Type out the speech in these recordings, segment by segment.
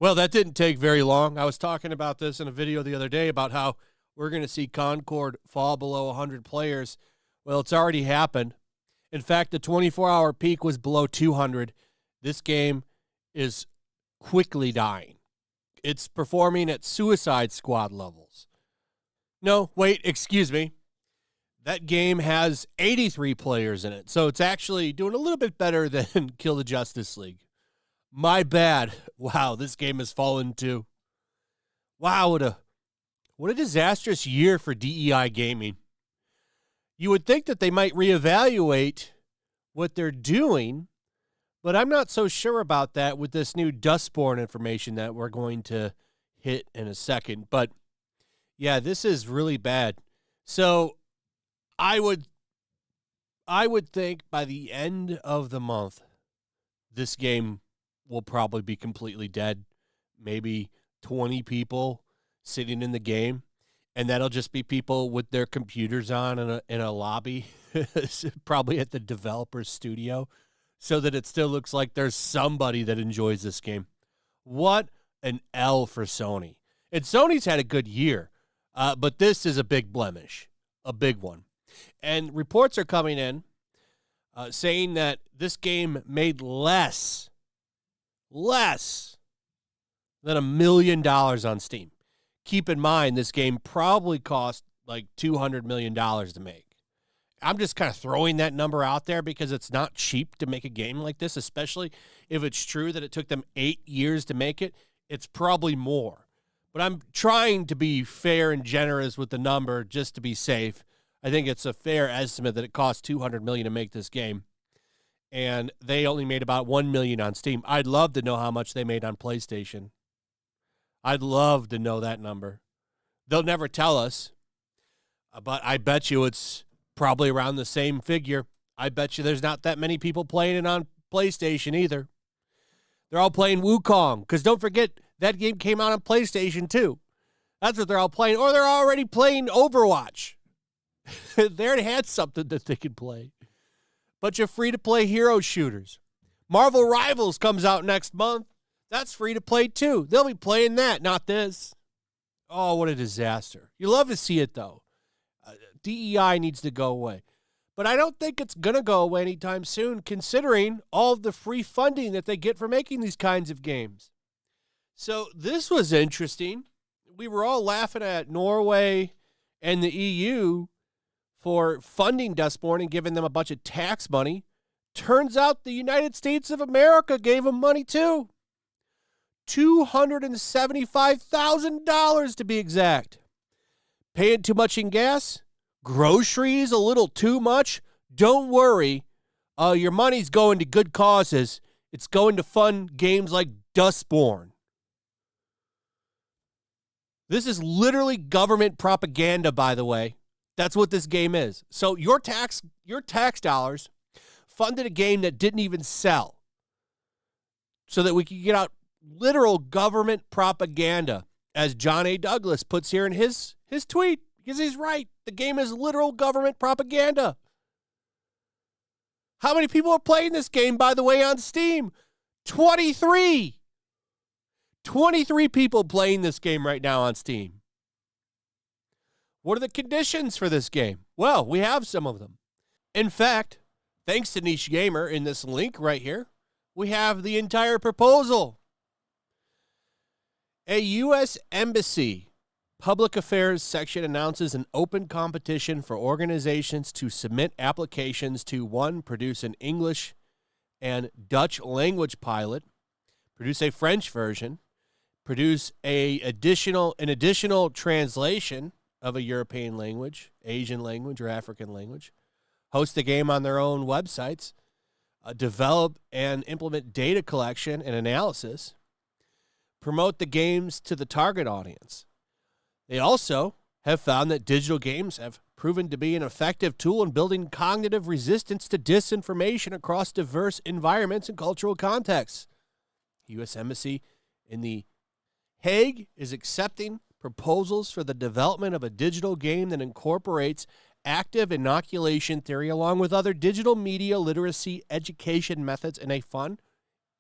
Well, that didn't take very long. I was talking about this in a video the other day about how we're going to see Concord fall below 100 players. Well, it's already happened. In fact, the 24-hour peak was below 200. This game is quickly dying. It's performing at Suicide Squad levels. No, wait, excuse me. That game has 83 players in it, so it's actually doing a little bit better than Kill the Justice League. My bad. Wow, this game has fallen too. Wow, what a disastrous year for DEI gaming. You would think that they might reevaluate what they're doing, but I'm not so sure about that with this new Dustborn information that we're going to hit in a second. But yeah, this is really bad. So I would think by the end of the month, this game will probably be completely dead. Maybe 20 people sitting in the game, and that'll just be people with their computers on in a lobby, probably at the developer's studio, so that it still looks like there's somebody that enjoys this game. What an L for Sony. And Sony's had a good year, but this is a big blemish, a big one. And reports are coming in saying that this game made less than $1 million on Steam. Keep in mind, this game probably cost like $200 million to make. I'm just kind of throwing that number out there because it's not cheap to make a game like this, especially if it's true that it took them 8 years to make it. It's probably more. But I'm trying to be fair and generous with the number just to be safe. I think it's a fair estimate that it cost $200 million to make this game, and they only made about $1 million on Steam. I'd love to know how much they made on PlayStation. I'd love to know that number. They'll never tell us, but I bet you it's probably around the same figure. I bet you there's not that many people playing it on PlayStation either. They're all playing Wukong, because don't forget, that game came out on PlayStation too. That's what they're all playing, or they're already playing Overwatch. They already had something that they could play. Bunch of free-to-play hero shooters. Marvel Rivals comes out next month. That's free-to-play too. They'll be playing that, not this. Oh, what a disaster. You love to see it, though. DEI needs to go away. But I don't think it's going to go away anytime soon, considering all of the free funding that they get for making these kinds of games. So this was interesting. We were all laughing at Norway and the EU for funding Dustborn and giving them a bunch of tax money. Turns out the United States of America gave them money too. $275,000 to be exact. Paying too much in gas? Groceries a little too much? Don't worry. Your money's going to good causes. It's going to fund games like Dustborn. This is literally government propaganda, by the way. That's what this game is. So your tax dollars funded a game that didn't even sell so that we could get out literal government propaganda, as John A. Douglas puts here in his tweet, because he's right. The game is literal government propaganda. How many people are playing this game, by the way, on Steam? 23. 23 people playing this game right now on Steam. What are the conditions for this game? Well, we have some of them. In fact, thanks to Niche Gamer in this link right here, we have the entire proposal. A U.S. Embassy Public Affairs section announces an open competition for organizations to submit applications to 1, produce an English and Dutch language pilot, produce a French version, produce an additional translation of a European language, Asian language, or African language, host the game on their own websites, develop and implement data collection and analysis, promote the games to the target audience. They also have found that digital games have proven to be an effective tool in building cognitive resistance to disinformation across diverse environments and cultural contexts. The U.S. Embassy in The Hague is accepting proposals for the development of a digital game that incorporates active inoculation theory along with other digital media literacy education methods in a fun,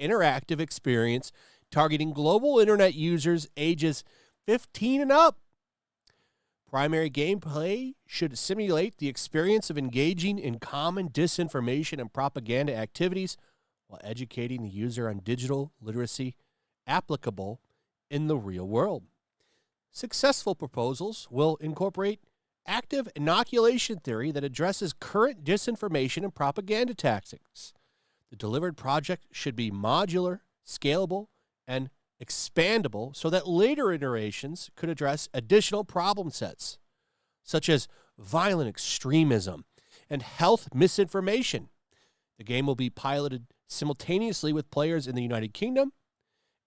interactive experience targeting global internet users ages 15 and up. Primary gameplay should simulate the experience of engaging in common disinformation and propaganda activities while educating the user on digital literacy applicable in the real world. Successful proposals will incorporate active inoculation theory that addresses current disinformation and propaganda tactics. The delivered project should be modular, scalable, and expandable so that later iterations could address additional problem sets, such as violent extremism and health misinformation. The game will be piloted simultaneously with players in the United Kingdom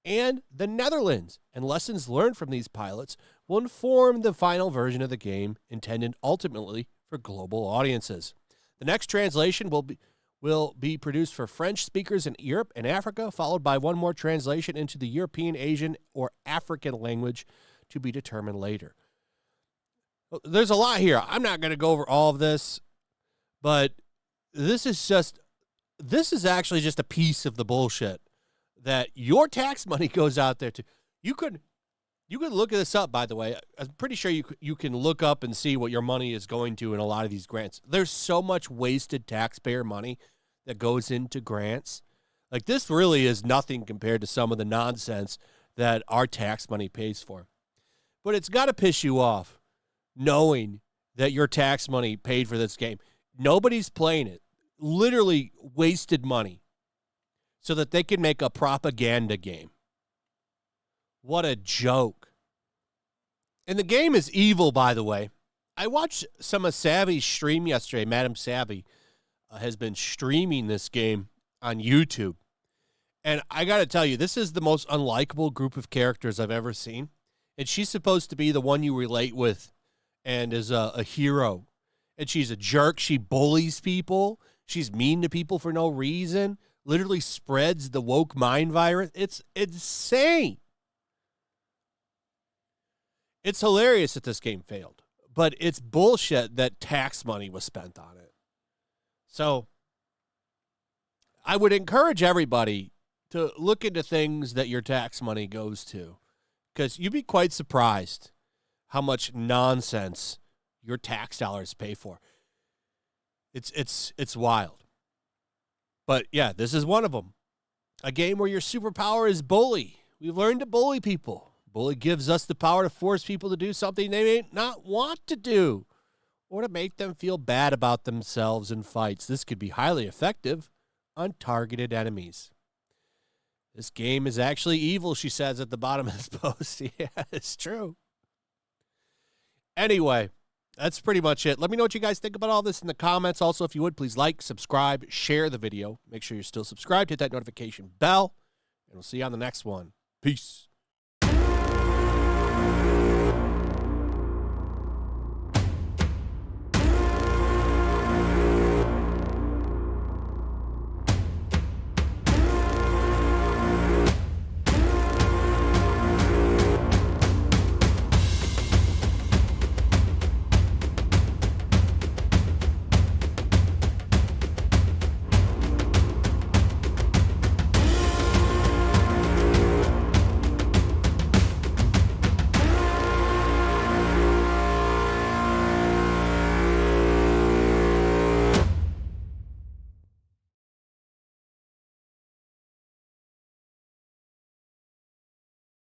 and the Netherlands, and lessons learned from these pilots will inform the final version of the game intended ultimately for global audiences. The next translation will be produced for French speakers in Europe and Africa, followed by one more translation into the European, Asian, or African language to be determined later. There's a lot here. I'm not going to go over all of this, but this is actually just a piece of the bullshit that your tax money goes out there to. You could look this up, by the way. I'm pretty sure you can look up and see what your money is going to in a lot of these grants. There's so much wasted taxpayer money that goes into grants. Like, this really is nothing compared to some of the nonsense that our tax money pays for. But it's got to piss you off knowing that your tax money paid for this game. Nobody's playing it. Literally wasted money so that they can make a propaganda game. What a joke. And the game is evil, by the way. I watched some of Savvy's stream yesterday. Madam Savvy has been streaming this game on YouTube. And I got to tell you, this is the most unlikable group of characters I've ever seen. And she's supposed to be the one you relate with and is a hero. And she's a jerk. She bullies people. She's mean to people for no reason. Literally spreads the woke mind virus. It's insane. It's hilarious that this game failed. But it's bullshit that tax money was spent on it. So I would encourage everybody to look into things that your tax money goes to, because you'd be quite surprised how much nonsense your tax dollars pay for. It's wild. But yeah, this is one of them. A game where your superpower is bully. We've learned to bully people. Bully gives us the power to force people to do something they may not want to do, or to make them feel bad about themselves in fights. This could be highly effective on targeted enemies. This game is actually evil, she says at the bottom of this post. Yeah, it's true. Anyway, that's pretty much it. Let me know what you guys think about all this in the comments. Also, if you would, please like, subscribe, share the video. Make sure you're still subscribed. Hit that notification bell, and we'll see you on the next one. Peace.